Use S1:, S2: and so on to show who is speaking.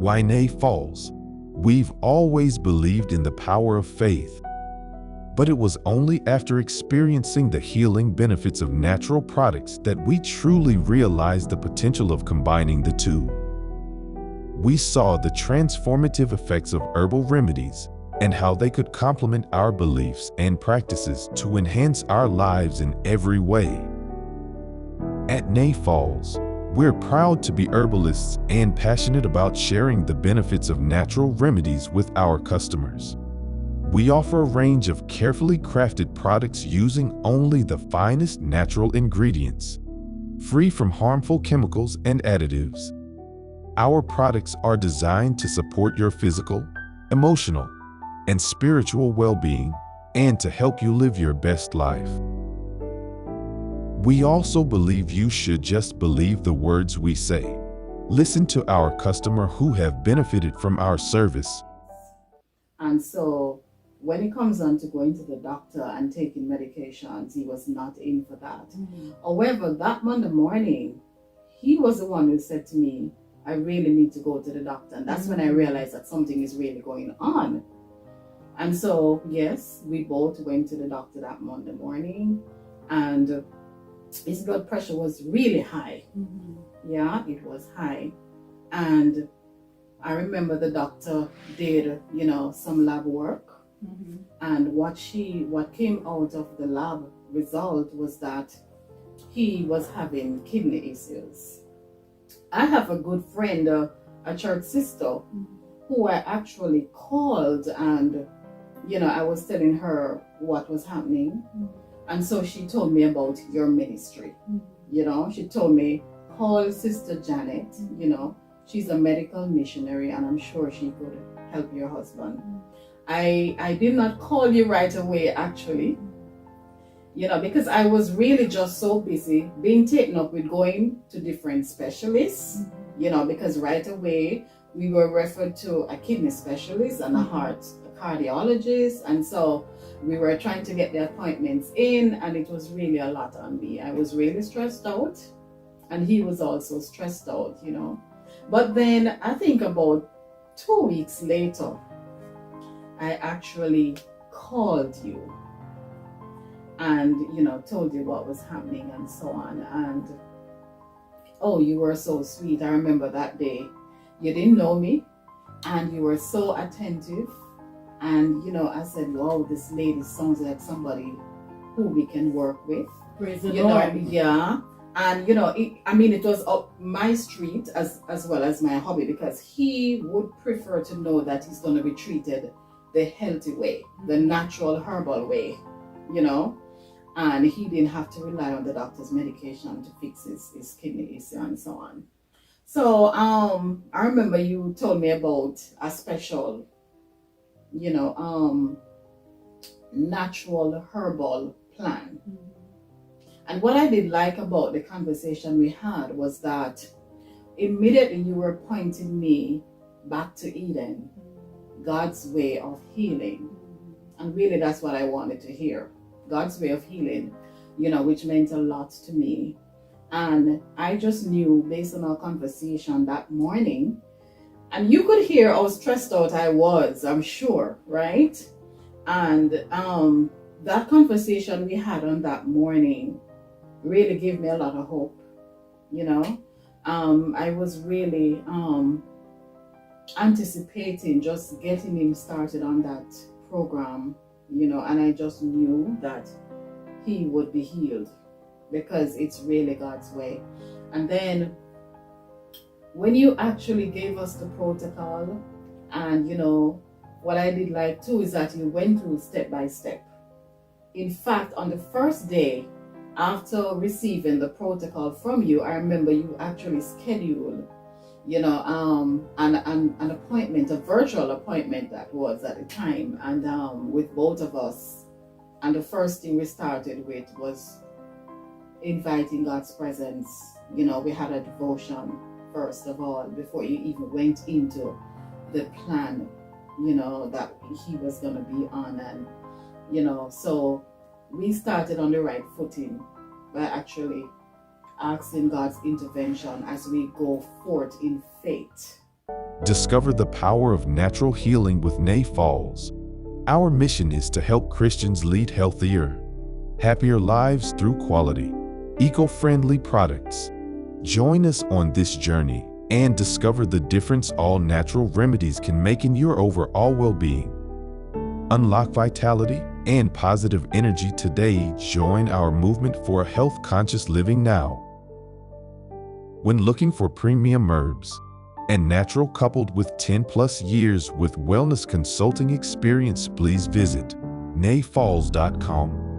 S1: Niphals. We've always believed in the power of faith, but it was only after experiencing the healing benefits of natural products that we truly realized the potential of combining the two. We saw the transformative effects of herbal remedies and how they could complement our beliefs and practices to enhance our lives in every way. At Niphals, we're proud to be herbalists and passionate about sharing the benefits of natural remedies with our customers. We offer a range of carefully crafted products using only the finest natural ingredients, free from harmful chemicals and additives. Our products are designed to support your physical, emotional, and spiritual well-being, and to help you live your best life. We also believe you should just believe the words we say. Listen to our customer who have benefited from our service.
S2: And so when it comes on to going to the doctor and taking medications, he was not in for that. However, that Monday morning, he was the one who said to me, I really need to go to the doctor. And that's when I realized that something is really going on. And so, yes, we both went to the doctor that Monday morning, and his blood pressure was really high. Yeah, it was high. And I remember the doctor did, some lab work. And what came out of the lab result was that he was having kidney issues. I have a good friend, a church sister, who I actually called, and I was telling her what was happening. And so she told me about your ministry. She told me, call Sister Janet. She's a medical missionary, and I'm sure she could help your husband. I did not call you right away, actually, because I was really just so busy being taken up with going to different specialists, because right away we were referred to a kidney specialist and a cardiologist, and so we were trying to get the appointments in, and it was really a lot on me. I was really stressed out, and he was also stressed out, But then I think about 2 weeks later, I actually called you and, told you what was happening and so on. And oh, you were so sweet. I remember that day. You didn't know me, and you were so attentive. And, I said, wow, this lady sounds like somebody who we can work with.
S3: Praise the Lord.
S2: Yeah. And, it was up my street as well as my hobby, because he would prefer to know that he's going to be treated the healthy way, the natural herbal way, and he didn't have to rely on the doctor's medication to fix his kidney issue and so on. So, I remember you told me about a special natural herbal plan. And what I did like about the conversation we had was that immediately you were pointing me back to Eden, God's way of healing. And really that's what I wanted to hear, God's way of healing, which meant a lot to me. And I just knew, based on our conversation that morning, and you could hear how stressed out I was, I'm sure, right? And that conversation we had on that morning really gave me a lot of hope, I was really anticipating just getting him started on that program, and I just knew that he would be healed, because it's really God's way. And then when you actually gave us the protocol, and what I did like too is that you went through step by step. In fact, on the first day after receiving the protocol from you, I remember you actually scheduled an appointment, a virtual appointment that was at the time, and with both of us. And the first thing we started with was inviting God's presence. We had a devotion first of all before you even went into the plan, that he was going to be on. And so we started on the right footing by actually asking God's intervention as we go forth in faith,
S1: Discover the power of natural healing with Niphals. Our mission is to help Christians lead healthier, happier lives through quality, eco-friendly products. Join us on this journey and discover the difference all natural remedies can make in your overall well-being. Unlock vitality and positive energy today. Join our movement for a health-conscious living now. When looking for premium herbs and natural coupled with 10+ years with wellness consulting experience, please visit niphals.com.